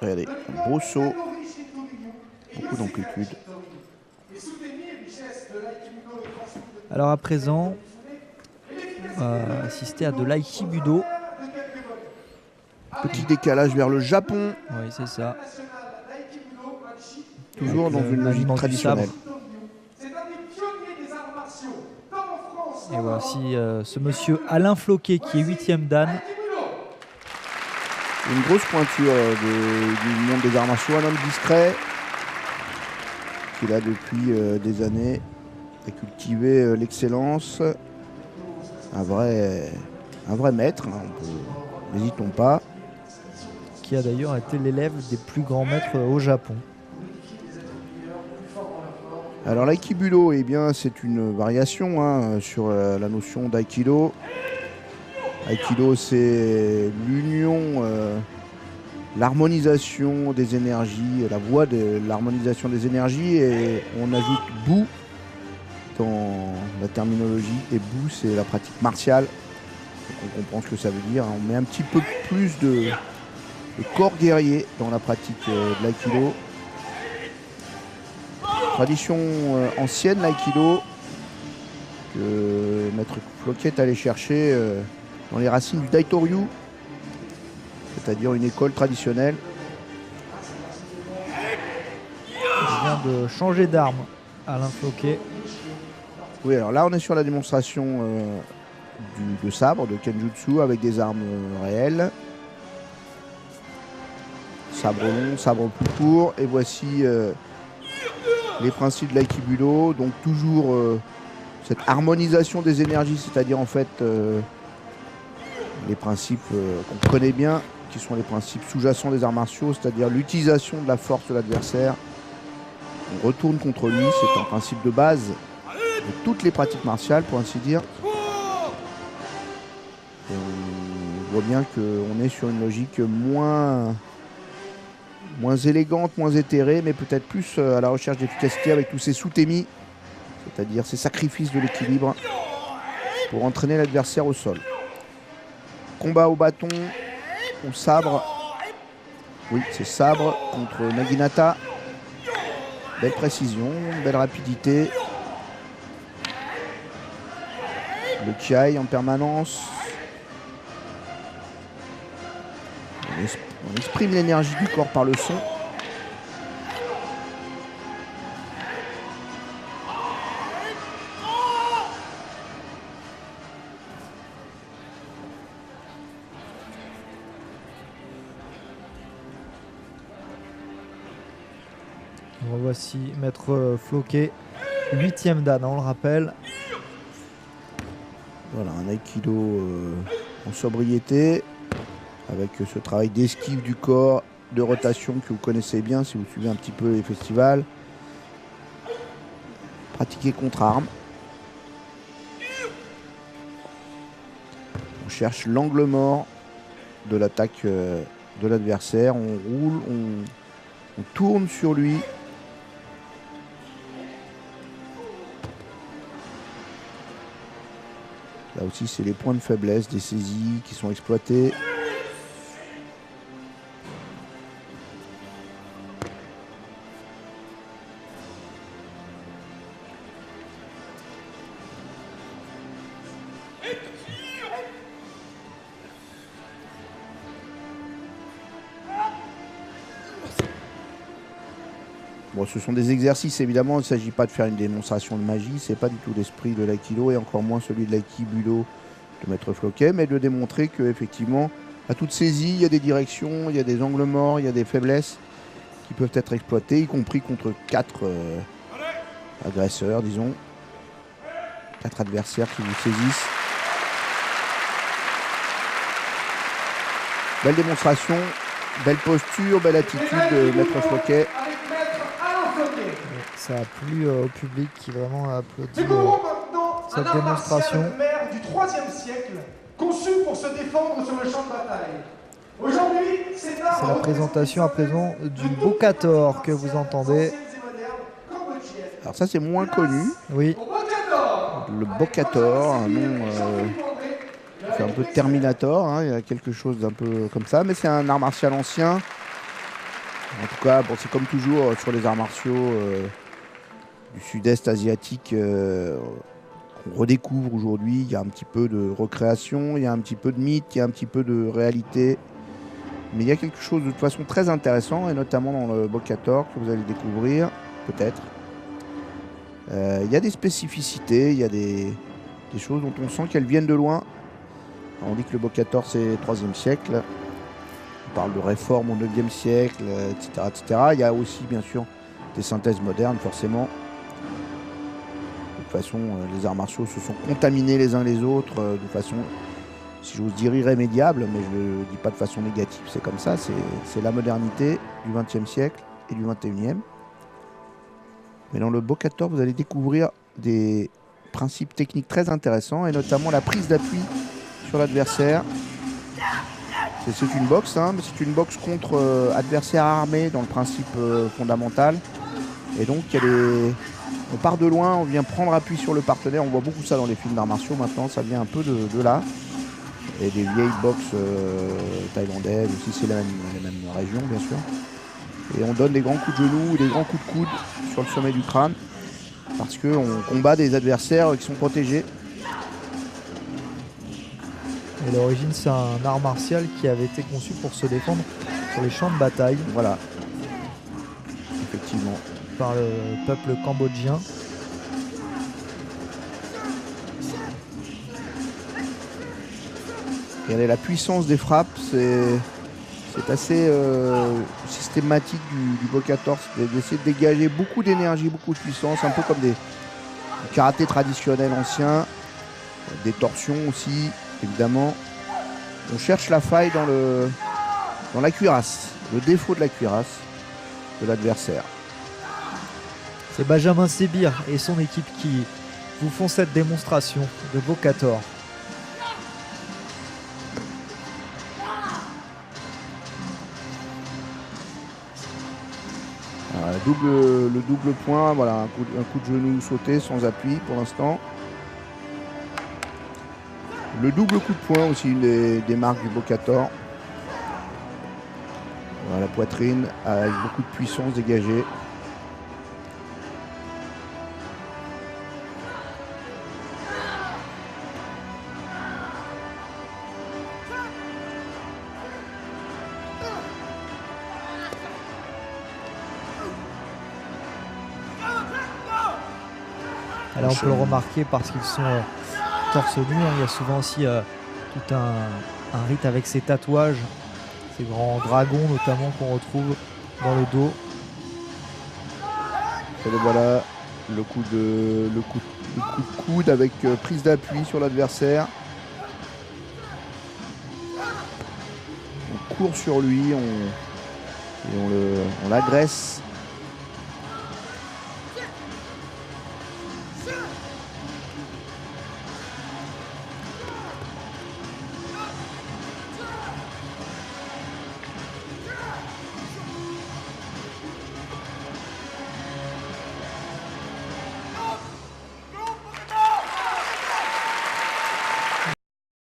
Regardez, un beau saut, beaucoup d'amplitude. Alors à présent, on va assister à de l'aïkibudo. Petit décalage vers le Japon. Oui, c'est ça. Toujours Avec dans une logique maniement du traditionnelle. Et voici ce monsieur Alain Floquet qui est 8e dan. Une grosse pointure du monde des arts martiaux, un homme discret qui là depuis des années a cultivé l'excellence. Un vrai maître, hein, n'hésitons pas. Qui a d'ailleurs été l'élève des plus grands maîtres au Japon. Alors l'aïkibudo, eh bien, c'est une variation hein, sur la notion d'aïkido. Aikido, c'est l'union, l'harmonisation des énergies, la voie de l'harmonisation des énergies, et on ajoute bu dans la terminologie, et bu c'est la pratique martiale. Donc on comprend ce que ça veut dire. On met un petit peu plus de corps guerrier dans la pratique de l'aïkido. Tradition ancienne, l'aïkido, que Maître Floquet est allé chercher dans les racines du Daitoryu, c'est-à-dire une école traditionnelle. Il vient de changer d'arme, Alain Floquet. Oui, alors là, on est sur la démonstration de sabre, de Kenjutsu, avec des armes réelles. Sabre long, sabre plus court. Et voici les principes de l'aïkibudo. Donc toujours cette harmonisation des énergies, c'est-à-dire en fait les principes qu'on connaît bien, qui sont les principes sous-jacents des arts martiaux, c'est-à-dire l'utilisation de la force de l'adversaire. On retourne contre lui, c'est un principe de base de toutes les pratiques martiales, pour ainsi dire. Et on voit bien qu'on est sur une logique moins élégante, moins éthérée, mais peut-être plus à la recherche d'efficacité avec tous ces sous-témis, c'est-à-dire ces sacrifices de l'équilibre pour entraîner l'adversaire au sol. Combat au bâton, au sabre. Oui, c'est sabre contre Naginata. Belle précision, belle rapidité. Le kiai en permanence. On exprime l'énergie du corps par le son. Voici Maître Floquet, 8e dan, on le rappelle. Voilà, un aïkido en sobriété, avec ce travail d'esquive du corps, de rotation que vous connaissez bien si vous suivez un petit peu les festivals. Pratiqué contre arme. On cherche l'angle mort de l'attaque de l'adversaire. On roule, on tourne sur lui. Là aussi, c'est les points de faiblesse des saisies qui sont exploités. Bon, ce sont des exercices, évidemment, il ne s'agit pas de faire une démonstration de magie, c'est pas du tout l'esprit de l'aïkido et encore moins celui de l'aïkibudo de Maître Floquet, mais de démontrer qu'effectivement, à toute saisie, il y a des directions, il y a des angles morts, il y a des faiblesses qui peuvent être exploitées, y compris contre 4 agresseurs, disons, 4 adversaires qui vous saisissent. Belle démonstration, belle posture, belle attitude de Maître Floquet. Ça a plu au public qui vraiment a applaudi cette démonstration. démonstration. Mer du 3e siècle, conçu pour se défendre sur le champ de bataille. Aujourd'hui, c'est la présentation à présent du Bokator que vous entendez. Alors ça, c'est moins connu. Oui. Le Bokator, un nom c'est un peu Terminator, hein, il y a quelque chose d'un peu comme ça, mais c'est un art martial ancien En tout cas, bon, c'est comme toujours sur les arts martiaux du sud-est asiatique qu'on redécouvre aujourd'hui. Il y a un petit peu de recréation, il y a un petit peu de mythe, il y a un petit peu de réalité. Mais il y a quelque chose de toute façon très intéressant, et notamment dans le Bokator que vous allez découvrir, peut-être. Il y a des spécificités, il y a des choses dont on sent qu'elles viennent de loin. Alors, on dit que le Bokator c'est 3e siècle. On parle de réforme au 9e siècle, etc., etc. Il y a aussi bien sûr des synthèses modernes, forcément. De toute façon, les arts martiaux se sont contaminés les uns les autres de façon, si j'ose dire, irrémédiable, mais je ne le dis pas de façon négative, c'est comme ça, c'est la modernité du XXe siècle et du XXIe. Mais dans le Bokator, vous allez découvrir des principes techniques très intéressants, et notamment la prise d'appui sur l'adversaire. C'est une boxe, hein, mais c'est une boxe contre adversaire armé dans le principe fondamental. Et donc, on part de loin, on vient prendre appui sur le partenaire. On voit beaucoup ça dans les films d'arts martiaux maintenant, ça vient un peu de là. Et des vieilles boxes thaïlandaises aussi, c'est les mêmes régions, bien sûr. Et on donne des grands coups de genoux ou des grands coups de coude sur le sommet du crâne, parce qu'on combat des adversaires qui sont protégés. Et l'origine, c'est un art martial qui avait été conçu pour se défendre sur les champs de bataille. Voilà. Effectivement. Par le peuple cambodgien. Regardez la puissance des frappes, c'est assez systématique du Bokator, d'essayer de dégager beaucoup d'énergie, beaucoup de puissance, un peu comme du karaté traditionnel ancien, des torsions aussi, évidemment. On cherche la faille dans la cuirasse, le défaut de la cuirasse de l'adversaire. C'est Benjamin Sébir et son équipe qui vous font cette démonstration de Bokator. Le double point, voilà, un coup de genou sauté sans appui pour l'instant. Le double coup de poing aussi, une des marques du Bokator. Voilà, la poitrine avec beaucoup de puissance dégagée. Alors on peut le remarquer parce qu'ils sont torse nu. Il y a souvent aussi tout un rite avec ces tatouages, ces grands dragons notamment qu'on retrouve dans le dos. Et voilà le coup de coude avec prise d'appui sur l'adversaire. On court sur lui, on l'agresse